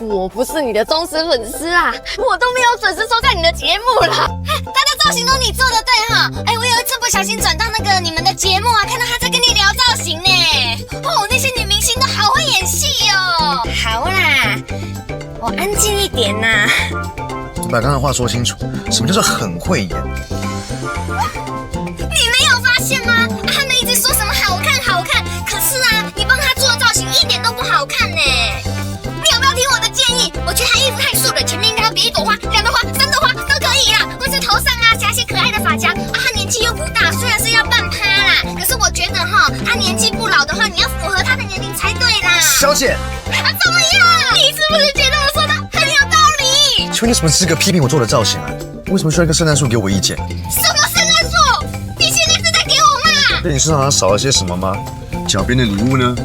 我不是你的忠实粉丝啊，我都没有准时收看你的节目了。他的造型都你做的对哈。哎，我有一次不小心转到那个你们的节目啊，看到他在跟你聊造型呢。哦，那些女明星都好会演戏哦。好啦，我安静一点呐。你把刚才话说清楚，什么叫做很会演？你没有发现吗？他们一直说什么好看好看，可是啊，你帮他做的造型一点都不好看呢。你要不要听我的建议？我觉得他衣服太素了，前面应该要别一朵花、两朵花、三朵花都可以啦，或是头上啊夹些可爱的发夹。他年纪又不大，虽然是要半趴啦，可是我觉得哈，他年纪不老的话，你要符合他的年龄才对啦。小姐，怎么样？你是不是觉得我说的很有道理？请问你什么资格批评我做的造型啊？为什么需要一棵圣诞树给我意见？什么圣诞树？你现在是在给我骂？对你市场上少了些什么吗？脚边的礼物呢？